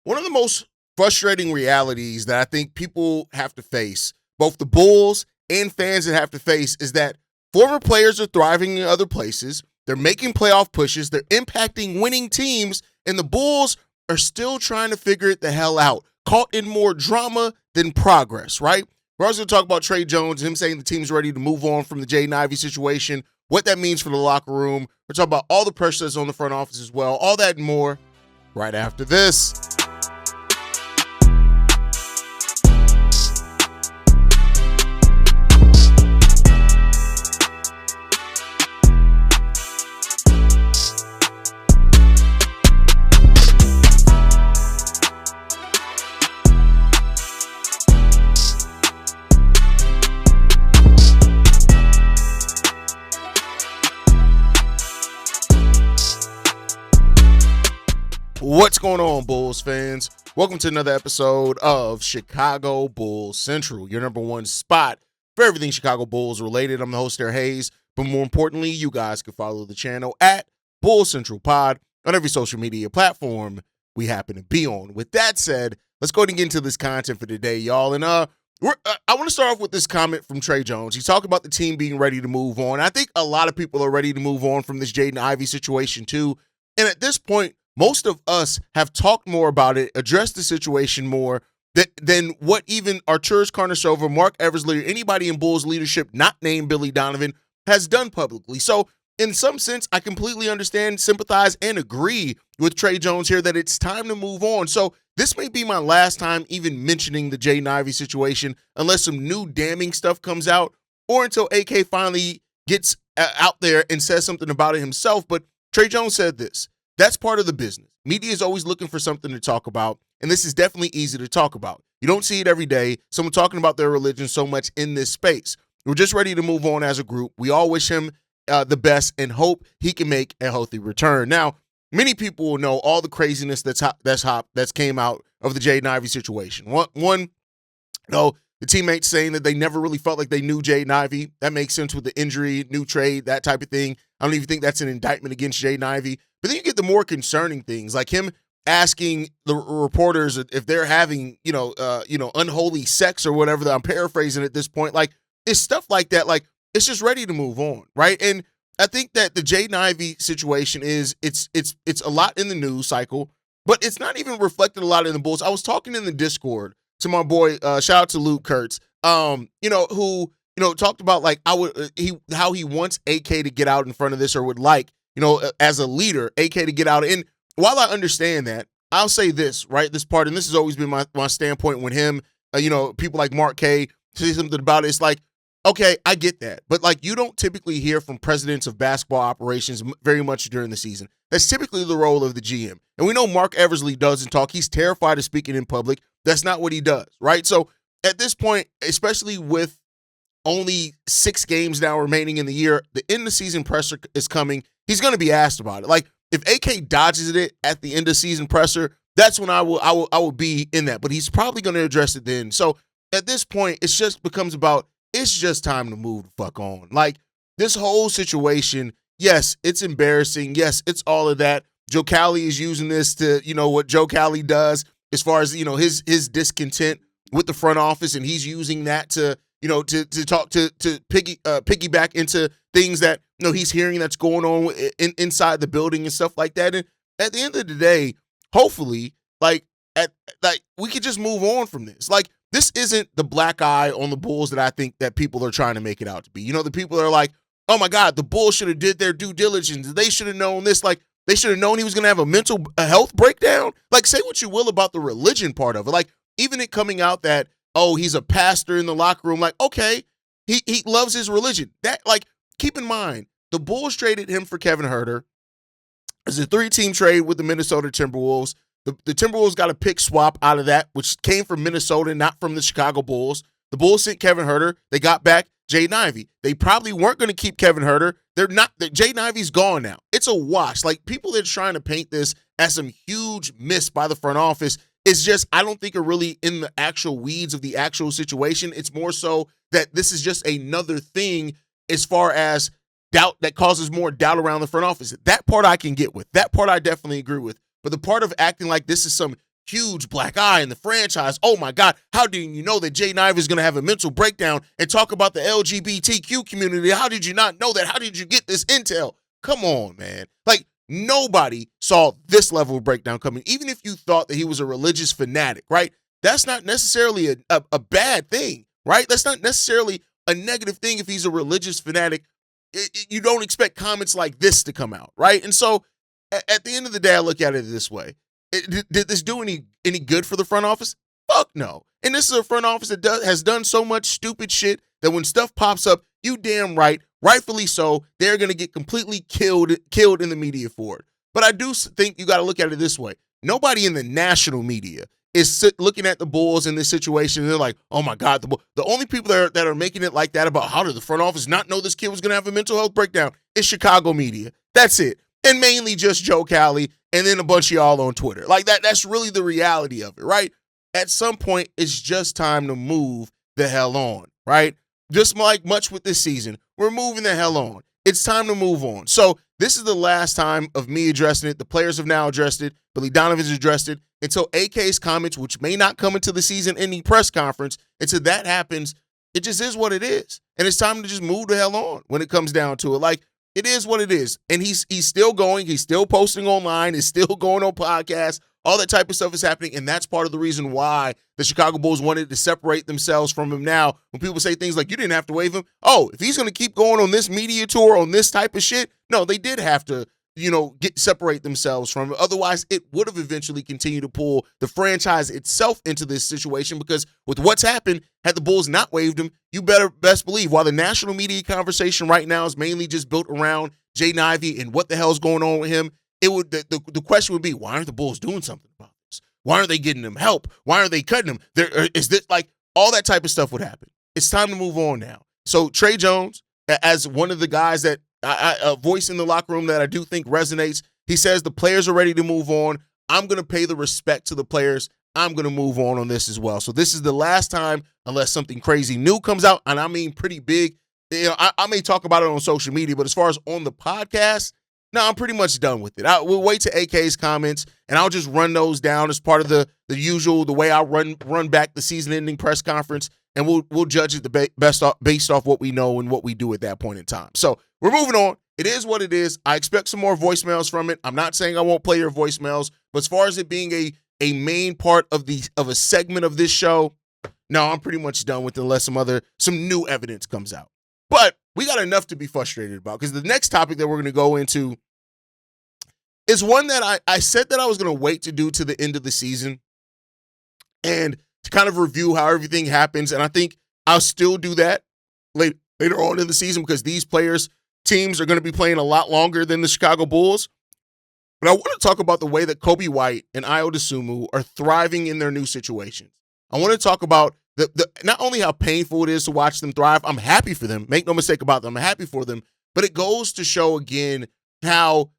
One of the most frustrating realities that I think people have to face, both the Bulls and fans that have to face, is that former players are thriving in other places. They're making playoff pushes. They're impacting winning teams. And the Bulls are still trying to figure it the hell out, caught in more drama than progress, right? We're also going to talk about Tre Jones, him saying the team's ready to move on from the Jaden Ivey situation, what that means for the locker room. We're talking about all the pressure that's on the front office as well, all that and more right after this. What's going on, Bulls fans? Welcome to another episode of Chicago Bulls Central, your number one spot for everything Chicago Bulls related. I'm the host there, Haize, but more importantly, you guys can follow the channel at Bulls Central Pod on every social media platform we happen to be on. With that said, let's go ahead and get into this content for today, y'all. And I want to start off with this comment from Tre Jones. He talked about the team being ready to move on. I think a lot of people are ready to move on from this Jaden Ivey situation too. And at this point, most of us have talked more about it, addressed the situation more than what even Arturas Karnisovas, Mark Eversley, or anybody in Bulls leadership not named Billy Donovan has done publicly. So in some sense, I completely understand, sympathize, and agree with Tre Jones here that it's time to move on. So this may be my last time even mentioning the Jaden Ivey situation unless some new damning stuff comes out or until AK finally gets out there and says something about it himself. But Tre Jones said this. That's part of the business. Media is always looking for something to talk about, and this is definitely easy to talk about. You don't see it every day, someone talking about their religion so much in this space. We're just ready to move on as a group. We all wish him the best and hope he can make a healthy return. Now, many people will know all the craziness that's came out of the Jaden Ivey situation. One, the teammates saying that they never really felt like they knew Jaden Ivey. That makes sense with the injury, new trade, that type of thing. I don't even think that's an indictment against Jaden Ivey. But then you get the more concerning things, like him asking the reporters if they're having, unholy sex or whatever. I'm paraphrasing at this point. Like, it's stuff like that. Like, it's just ready to move on, right? And I think that the Jaden Ivey situation is it's a lot in the news cycle, but it's not even reflected a lot in the Bulls. I was talking in the Discord to my boy, shout out to Luke Kurtz, who talked about like how he wants AK to get out in front of this, or would like, as a leader, AK to get out. And while I understand that, I'll say this, right? This part, and this has always been my standpoint when him, people like Mark K say something about it. It's like, okay, I get that. But like, you don't typically hear from presidents of basketball operations very much during the season. That's typically the role of the GM. And we know Mark Eversley doesn't talk. He's terrified of speaking in public. That's not what he does, right? So at this point, especially with only 6 games now remaining in the year, the end of season presser is coming. He's going to be asked about it. Like, if AK dodges it at the end of season presser, that's when I will be in that. But he's probably going to address it then. So at this point, it just becomes about, it's just time to move the fuck on. Like, this whole situation, yes, it's embarrassing. Yes, it's all of that. Joe Cali is using this to, what Joe Cali does as far as, his discontent with the front office, and he's using that to talk to piggyback into things that he's hearing that's going on inside the building and stuff like that. And at the end of the day, hopefully, we could just move on from this. Like, this isn't the black eye on the Bulls that I think that people are trying to make it out to be. The people that are like, oh my God, the Bulls should have did their due diligence. They should have known this. Like, they should have known he was going to have a mental health breakdown. Like, say what you will about the religion part of it. Like, even it coming out that, oh, he's a pastor in the locker room. Like, okay, he loves his religion. That, like, keep in mind, the Bulls traded him for Kevin Huerter. It's a 3-team trade with the Minnesota Timberwolves. The Timberwolves got a pick swap out of that, which came from Minnesota, not from the Chicago Bulls. The Bulls sent Kevin Huerter. They got back Jaden Ivey. They probably weren't going to keep Kevin Huerter. They're not. Jaden Ivey's gone now. It's a wash. Like, people that are trying to paint this as some huge miss by the front office, it's just, I don't think are really in the actual weeds of the actual situation. It's more so that this is just another thing as far as doubt that causes more doubt around the front office. That part I can get with. That part I definitely agree with. But the part of acting like this is some huge black eye in the franchise. Oh my God, how do you know that Jaden Ivey is going to have a mental breakdown and talk about the LGBTQ community? How did you not know that? How did you get this intel? Come on, man. Like, nobody saw this level of breakdown coming. Even if you thought that he was a religious fanatic, right? That's not necessarily a bad thing, right? That's not necessarily a negative thing if he's a religious fanatic. You don't expect comments like this to come out, right? And so at the end of the day, I look at it this way. Did this do any good for the front office? Fuck no. And this is a front office that has done so much stupid shit that when stuff pops up, you damn right, rightfully so, they're going to get completely killed in the media for it. But I do think you got to look at it this way. Nobody in the national media is looking at the Bulls in this situation, and they're like, oh my God, the only people that are making it like that about how did the front office not know this kid was going to have a mental health breakdown is Chicago media. That's it. And mainly just Joe Cali and then a bunch of y'all on Twitter. Like that's really the reality of it, right? At some point, it's just time to move the hell on, right? Just like much with this season, we're moving the hell on. It's time to move on. So this is the last time of me addressing it. The players have now addressed it. Billy Donovan's addressed it. Until AK's comments, which may not come into the season-ending press conference, until that happens, it just is what it is. And it's time to just move the hell on when it comes down to it. Like, it is what it is. And he's still going. He's still posting online. He's still going on podcasts. All that type of stuff is happening, and that's part of the reason why the Chicago Bulls wanted to separate themselves from him now. When people say things like, you didn't have to waive him. Oh, if he's going to keep going on this media tour on this type of shit, no, they did have to, separate themselves from him. Otherwise, it would have eventually continued to pull the franchise itself into this situation because with what's happened, had the Bulls not waived him, you best believe, while the national media conversation right now is mainly just built around Jaden Ivey and what the hell's going on with him, the question would be, why aren't the Bulls doing something about this? Why aren't they getting him help? Why aren't they cutting him? Is this like all that type of stuff would happen? It's time to move on now. So Tre Jones, as one of the guys that a voice in the locker room that I do think resonates, he says the players are ready to move on. I'm going to pay the respect to the players. I'm going to move on this as well. So this is the last time, unless something crazy new comes out, and I mean pretty big. I may talk about it on social media, but as far as on the podcast, no, I'm pretty much done with it. We'll wait to AK's comments, and I'll just run those down as part of the usual, the way I run back the season-ending press conference, and we'll judge it based off what we know and what we do at that point in time. So we're moving on. It is what it is. I expect some more voicemails from it. I'm not saying I won't play your voicemails, but as far as it being a main part of a segment of this show, no, I'm pretty much done with it unless some new evidence comes out. But we got enough to be frustrated about because the next topic that we're going to go into is one that I said that I was going to wait to do to the end of the season and to kind of review how everything happens. And I think I'll still do that later on in the season because these teams are going to be playing a lot longer than the Chicago Bulls. But I want to talk about the way that Coby White and Ayo Dosunmu are thriving in their new situations. I want to talk about not only how painful it is to watch them thrive, I'm happy for them. Make no mistake about them. I'm happy for them. But it goes to show again how,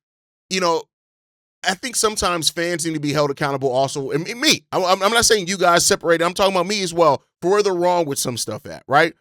I think sometimes fans need to be held accountable also. And me, I'm not saying you guys separate. I'm talking about me as well for where they're wrong with some stuff at, right?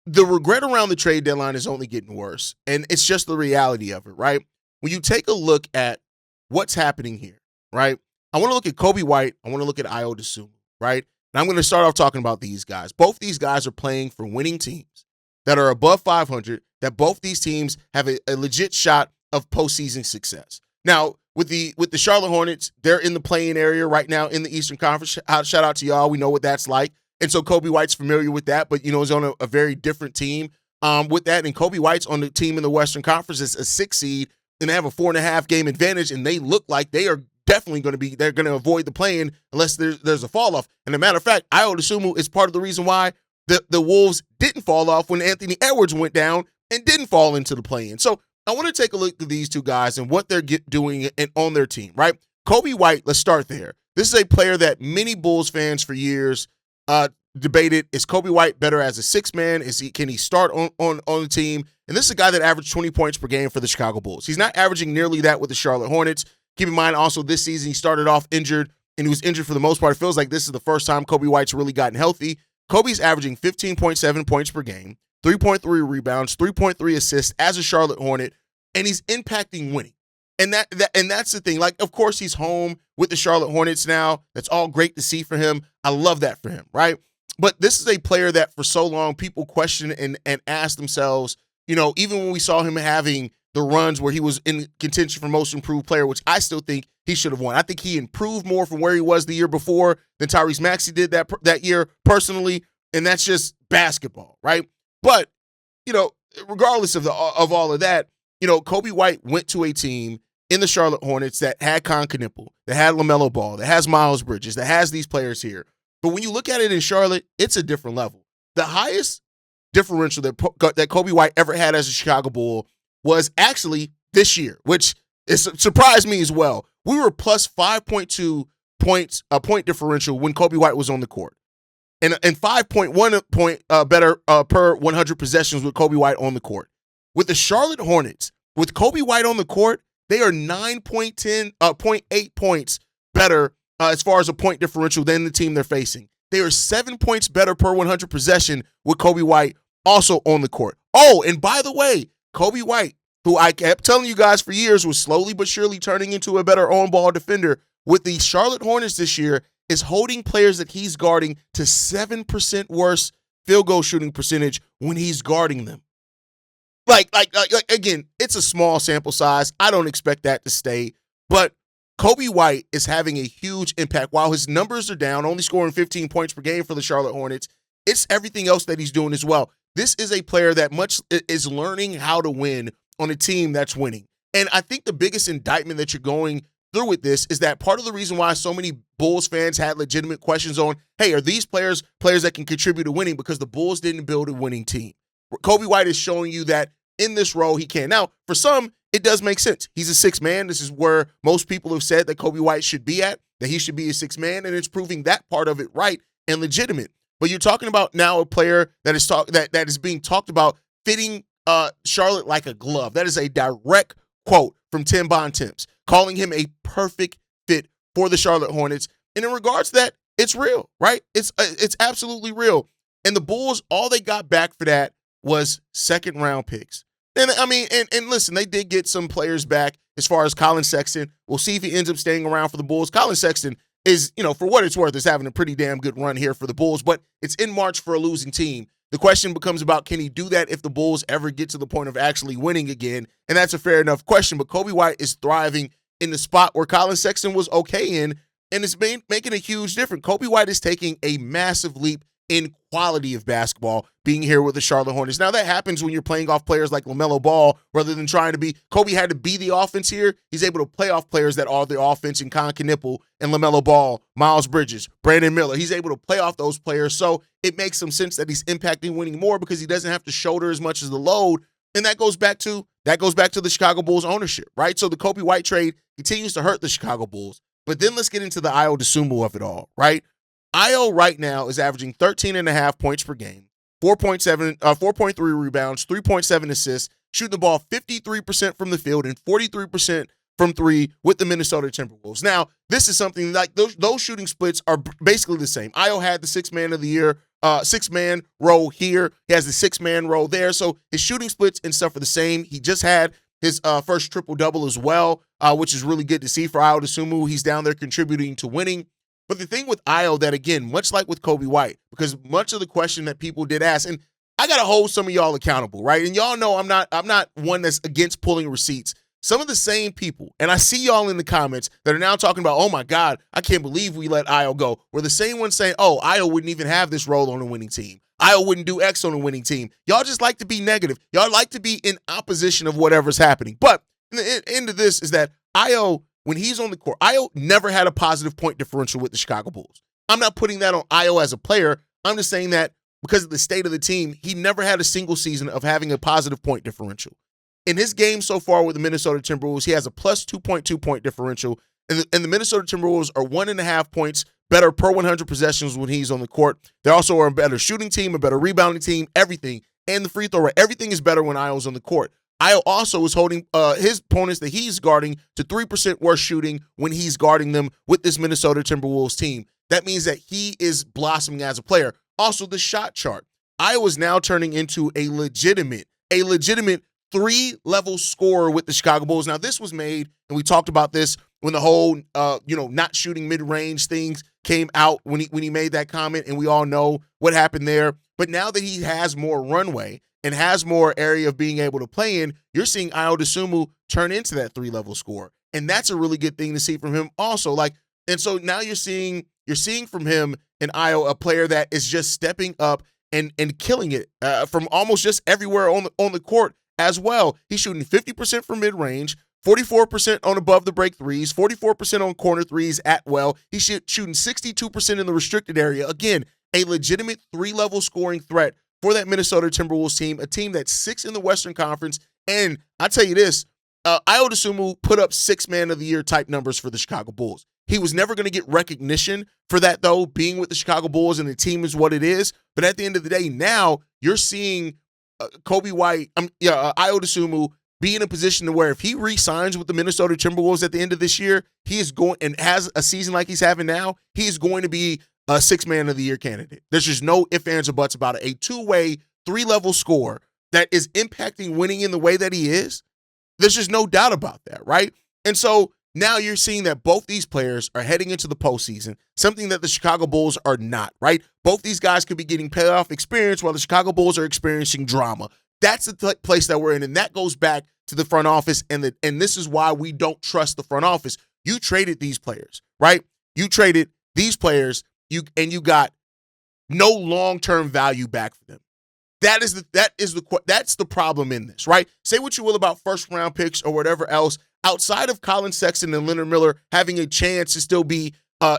The regret around the trade deadline is only getting worse. And it's just the reality of it, right? When you take a look at what's happening here, right? I want to look at Coby White. I want to look at Ayo Dosunmu, right? And I'm going to start off talking about these guys. Both these guys are playing for winning teams that are above 500, that both these teams have a legit shot of postseason success. Now, with the Charlotte Hornets, they're in the play-in area right now in the Eastern Conference. Shout out to y'all. We know what that's like. And so Coby White's familiar with that, but, is on a very different team with that. And Coby White's on the team in the Western Conference is a 6 seed, and they have a 4.5 game advantage, and they look like they are definitely they're going to avoid the play-in unless there's a fall-off. And as a matter of fact, Ayo Dosunmu is part of the reason why the Wolves didn't fall off when Anthony Edwards went down and didn't fall into the play-in. So I want to take a look at these two guys and what they're doing on their team, right? Coby White, let's start there. This is a player that many Bulls fans for years debated, is Coby White better as a six-man? Can he start on the team? And this is a guy that averaged 20 points per game for the Chicago Bulls. He's not averaging nearly that with the Charlotte Hornets. Keep in mind also this season he started off injured, and he was injured for the most part. It feels like this is the first time Coby White's really gotten healthy. Coby's averaging 15.7 points per game, 3.3 rebounds, 3.3 assists as a Charlotte Hornet, and he's impacting winning. And that's the thing. Like, of course, he's home with the Charlotte Hornets now. That's all great to see for him. I love that for him, right? But this is a player that for so long people question and ask themselves, even when we saw him having the runs where he was in contention for most improved player, which I still think he should have won. I think he improved more from where he was the year before than Tyrese Maxey did that year personally, and that's just basketball, right? But, regardless of all of that, Coby White went to a team in the Charlotte Hornets that had Con Knippel, that had LaMelo Ball, that has Miles Bridges, that has these players here. But when you look at it in Charlotte, it's a different level. The highest differential that Coby White ever had as a Chicago Bull was actually this year, which surprised me as well. We were plus 5.2 points, point differential when Coby White was on the court. And 5.1 point better per 100 possessions with Coby White on the court. With the Charlotte Hornets, with Coby White on the court, they are 0.8 points better as far as a point differential than the team they're facing. They are 7 points better per 100 possession with Coby White also on the court. Oh, and by the way, Coby White, who I kept telling you guys for years was slowly but surely turning into a better on-ball defender, with the Charlotte Hornets this year, is holding players that he's guarding to 7% worse field goal shooting percentage when he's guarding them. Like again, it's a small sample size. I don't expect that to stay. But Coby White is having a huge impact. While his numbers are down, only scoring 15 points per game for the Charlotte Hornets, it's everything else that he's doing as well. This is a player that is learning how to win on a team that's winning. And I think the biggest indictment that you're going through with this is that part of the reason why so many Bulls fans had legitimate questions on, hey, are these players that can contribute to winning? Because the Bulls didn't build a winning team. Coby White is showing you that in this role he can. Now, for some, it does make sense. He's a sixth man. This is where most people have said that Coby White should be at, that he should be a sixth man, and it's proving that part of it right and legitimate. But you're talking about now a player that is being talked about fitting Charlotte like a glove. That is a direct quote from Tim Bontemps, calling him a perfect fit for the Charlotte Hornets. And in regards to that, it's real, right? It's absolutely real. And the Bulls, all they got back for that was second-round picks. And I mean, and listen, they did get some players back as far as Colin Sexton. We'll see if he ends up staying around for the Bulls. Colin Sexton is, for what it's worth, is having a pretty damn good run here for the Bulls, but it's in March for a losing team. The question becomes about, can he do that if the Bulls ever get to the point of actually winning again? And that's a fair enough question, but Coby White is thriving in the spot where Colin Sexton was okay in, and it's making a huge difference. Coby White is taking a massive leap in quality of basketball being here with the Charlotte Hornets. Now, that happens when you're playing off players like LaMelo Ball rather than trying to be – Coby had to be the offense here. He's able to play off players that are the offense in Con Knippel and LaMelo Ball, Miles Bridges, Brandon Miller. He's able to play off those players, so it makes some sense that he's impacting winning more because he doesn't have to shoulder as much as the load, and that goes back to the Chicago Bulls ownership, right? So the Coby White trade continues to hurt the Chicago Bulls. But then let's get into the Ayo Dosunmu of it all, right? Ayo right now is averaging 13.5 points per game, 4.3 rebounds, 3.7 assists, shooting the ball 53% from the field and 43% from three with the Minnesota Timberwolves. Now, this is something like those shooting splits are basically the same. Ayo had the six-man of the year, six-man row here. He has the six-man row there. So his shooting splits and stuff are the same. He just had his first triple-double as well, which is really good to see for Ayo Dosunmu. He's down there contributing to winning. But the thing with Ayo that, again, much like with Coby White, because much of the question that people did ask, and I got to hold some of y'all accountable, right? And y'all know I'm not one that's against pulling receipts. Some of the same people, and I see y'all in the comments that are now talking about, oh my God, I can't believe we let Ayo go. We're the same ones saying, oh, Ayo wouldn't even have this role on a winning team. Ayo wouldn't do X on a winning team. Y'all just like to be negative. Y'all like to be in opposition of whatever's happening. But the end of this is that Ayo, when he's on the court, Ayo never had a positive point differential with the Chicago Bulls. I'm not putting that on Ayo as a player. I'm just saying that because of the state of the team, he never had a single season of having a positive point differential. In his game so far with the Minnesota Timberwolves, he has a plus 2.2 point differential, and the Minnesota Timberwolves are 1.5 points better per 100 possessions when he's on the court. They also are a better shooting team, a better rebounding team, everything, and the free throw rate. Everything is better when Ayo's on the court. Ayo also is holding his opponents that he's guarding to 3% worse shooting when he's guarding them with this Minnesota Timberwolves team. That means that he is blossoming as a player. Also, the shot chart. Ayo is now turning into a legitimate 3-level scorer with the Chicago Bulls. Now, this was made, and we talked about this when the whole, not shooting mid-range things came out when he made that comment, and we all know what happened there. But now that he has more runway and has more area of being able to play in, you're seeing Ayo Dosunmu turn into that 3-level scorer. And that's a really good thing to see from him also. And so now you're seeing from him and Ayo a player that is just stepping up and killing it from almost just everywhere on the court as well. He's shooting 50% from mid-range, 44% on above the break threes, 44% on corner threes at well. He's shooting 62% in the restricted area. Again, a legitimate 3-level scoring threat for that Minnesota Timberwolves team, a team that's 6th in the Western Conference. And I tell you this, Ayo Dosunmu put up 6 Man of the Year type numbers for the Chicago Bulls. He was never going to get recognition for that, though, being with the Chicago Bulls, and the team is what it is. But at the end of the day, now you're seeing Coby White, Ayo Dosunmu be in a position to where if he re-signs with the Minnesota Timberwolves at the end of this year, he is going and has a season like he's having now, he is going to be a 6 Man of the Year candidate. There's just no ifs, ands, or buts about it. A 2-way, 3-level scorer that is impacting winning in the way that he is. There's just no doubt about that, right? And so now you're seeing that both these players are heading into the postseason, something that the Chicago Bulls are not, right? Both these guys could be getting playoff experience while the Chicago Bulls are experiencing drama. That's the place that we're in, and that goes back to the front office, and this is why we don't trust the front office. You traded these players, right? You traded these players, you got no long-term value back for them. That's the problem in this, right? Say what you will about first-round picks or whatever else. Outside of Colin Sexton and Leonard Miller having a chance to still be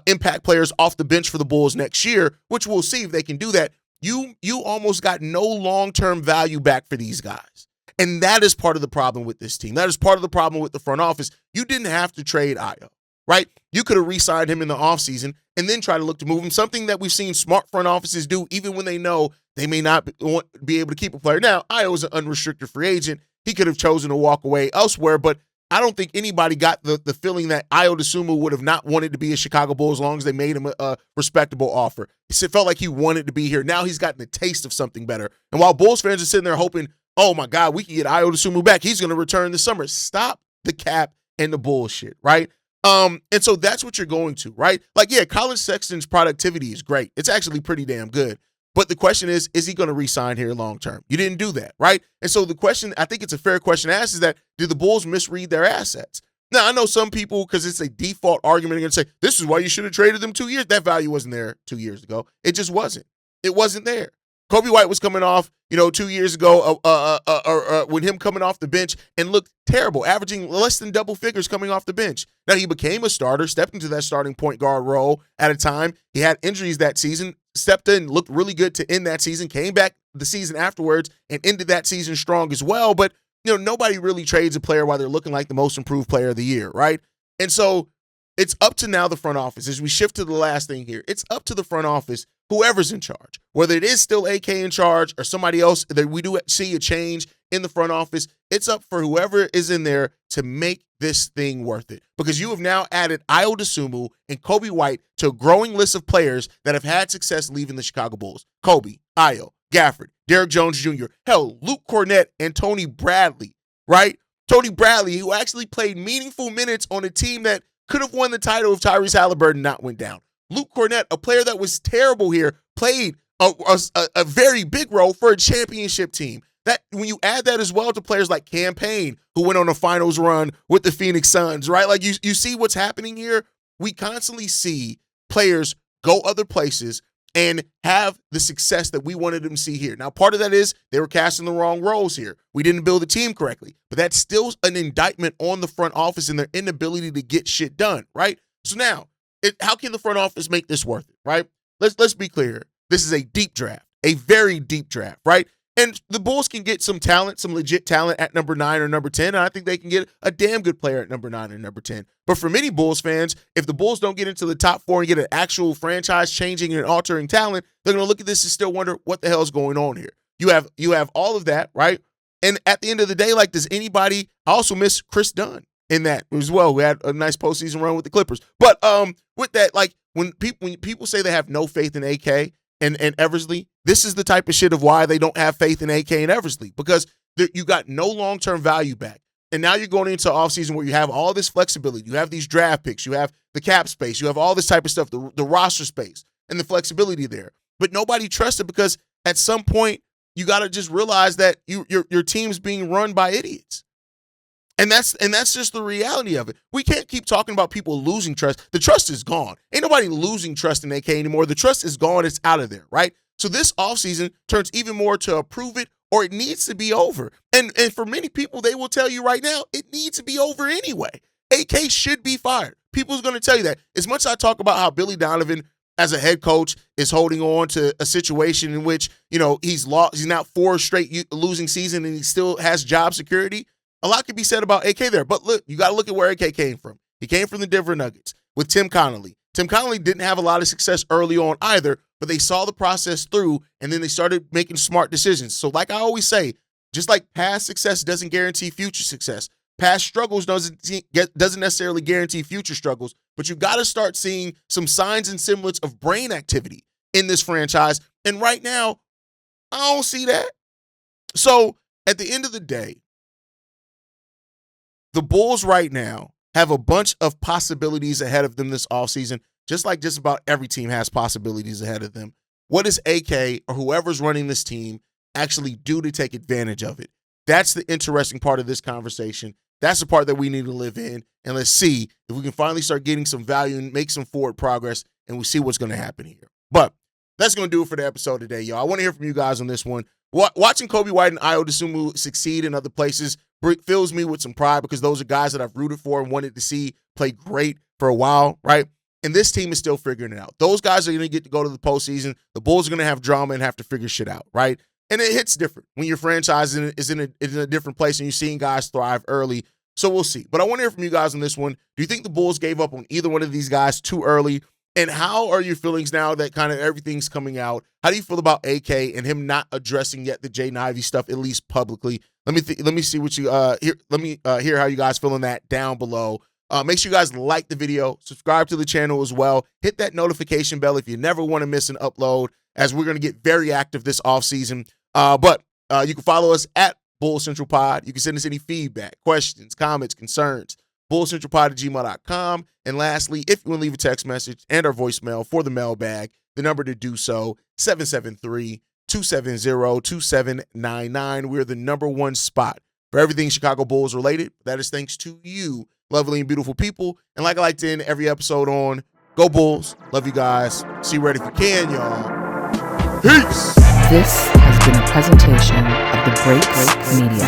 impact players off the bench for the Bulls next year, which we'll see if they can do that, you almost got no long-term value back for these guys. And that is part of the problem with this team. That is part of the problem with the front office. You didn't have to trade Ayo, right? You could have re-signed him in the offseason and then try to look to move him, something that we've seen smart front offices do even when they know they may not be able to keep a player. Now, Ayo is an unrestricted free agent. He could have chosen to walk away elsewhere, but I don't think anybody got the feeling that Ayo Dosunmu would have not wanted to be a Chicago Bull as long as they made him a respectable offer. It felt like he wanted to be here. Now he's gotten the taste of something better. And while Bulls fans are sitting there hoping, oh my God, we can get Ayo Dosunmu back, he's going to return this summer. Stop the cap and the bullshit, right? And so that's what you're going to, right? Like, yeah, Colin Sexton's productivity is great. It's actually pretty damn good. But the question is he going to re-sign here long term? You didn't do that, right? And so the question, I think it's a fair question to ask, is that did the Bulls misread their assets? Now, I know some people, because it's a default argument, are going to say, this is why you should have traded them 2 years. That value wasn't there 2 years ago. It just wasn't. It wasn't there. Coby White was coming off, 2 years ago, with him coming off the bench and looked terrible, averaging less than double figures coming off the bench. Now, he became a starter, stepped into that starting point guard role at a time. He had injuries that season, stepped in, looked really good to end that season, came back the season afterwards and ended that season strong as well. But, nobody really trades a player while they're looking like the most improved player of the year, right? And so it's up to now the front office. As we shift to the last thing here, it's up to the front office, whoever's in charge, whether it is still AK in charge or somebody else, that we do see a change in the front office. It's up for whoever is in there to make this thing worth it, because you have now added Ayo Dosunmu and Coby White to a growing list of players that have had success leaving the Chicago Bulls. Coby, Ayo, Gafford, Derrick Jones Jr., hell, Luke Cornett and Tony Bradley, right? Tony Bradley, who actually played meaningful minutes on a team that could have won the title if Tyrese Halliburton not went down. Luke Cornett, a player that was terrible here, played a very big role for a championship team. That when you add that as well to players like Cam Payne, who went on a finals run with the Phoenix Suns, right? Like you see what's happening here. We constantly see players go other places and have the success that we wanted them to see here. Now, part of that is they were casting the wrong roles here. We didn't build the team correctly, but that's still an indictment on the front office and their inability to get shit done, right? So now, how can the front office make this worth it, right? Let's be clear. This is a deep draft, a very deep draft, right? And the Bulls can get some talent, some legit talent at number 9 or number 10. And I think they can get a damn good player at number 9 or number 10. But for many Bulls fans, if the Bulls don't get into the top 4 and get an actual franchise-changing and altering talent, they're going to look at this and still wonder what the hell is going on here. You have all of that, right? And at the end of the day, like, does anybody – I also miss Chris Dunn in that as well. We had a nice postseason run with the Clippers. But with that, like, when people say they have no faith in AK and Eversley, this is the type of shit of why they don't have faith in AK and Eversley, because You got no long-term value back. And now you're going into offseason where you have all this flexibility. You have these draft picks. You have the cap space. You have all this type of stuff, the roster space and the flexibility there. But nobody trusts it because at some point you got to just realize that your team's being run by idiots. And that's just the reality of it. We can't keep talking about people losing trust. The trust is gone. Ain't nobody losing trust in AK anymore. The trust is gone. It's out of there, right? So this offseason turns even more to a prove it or it needs to be over. And for many people, they will tell you right now, it needs to be over anyway. AK should be fired. People's going to tell you that. As much as I talk about how Billy Donovan as a head coach is holding on to a situation in which, he's now 4 straight losing season and he still has job security, a lot can be said about AK there. But look, you got to look at where AK came from. He came from the Denver Nuggets with Tim Connelly. Tim Connelly didn't have a lot of success early on either, but they saw the process through, and then they started making smart decisions. So like I always say, just like past success doesn't guarantee future success, past struggles doesn't necessarily guarantee future struggles, but you got to start seeing some signs and semblance of brain activity in this franchise. And right now, I don't see that. So at the end of the day, the Bulls right now have a bunch of possibilities ahead of them this offseason, just like just about every team has possibilities ahead of them. What does AK or whoever's running this team actually do to take advantage of it? That's the interesting part of this conversation. That's the part that we need to live in. And let's see if we can finally start getting some value and make some forward progress, and we'll see what's going to happen here. But that's going to do it for the episode today, y'all. I want to hear from you guys on this one. Watching Coby White and Ayo Dosunmu succeed in other places fills me with some pride because those are guys that I've rooted for and wanted to see play great for a while, right? And this team is still figuring it out. Those guys are going to get to go to the postseason. The Bulls are going to have drama and have to figure shit out, right? And it hits different when your franchise is in a different place and you're seeing guys thrive early. So we'll see. But I want to hear from you guys on this one. Do you think the Bulls gave up on either one of these guys too early? And how are your feelings now that kind of everything's coming out? How do you feel about AK and him not addressing yet the Jaden Ivey stuff, at least publicly? Let me see what you hear. Let me hear how you guys feeling that down below. Make sure you guys like the video, subscribe to the channel as well. Hit that notification bell if you never want to miss an upload, as we're going to get very active this offseason. But you can follow us at Bull Central Pod. You can send us any feedback, questions, comments, concerns. bullcentralpod@gmail.com. And lastly, if you want to leave a text message and our voicemail for the mailbag, the number to do so, 773-270-2799. We're the #1 spot for everything Chicago Bulls related. That is thanks to you, lovely and beautiful people. And like I like to end every episode on, go Bulls. Love you guys. See you right if you can, y'all. Peace. This has been a presentation of the Break Media.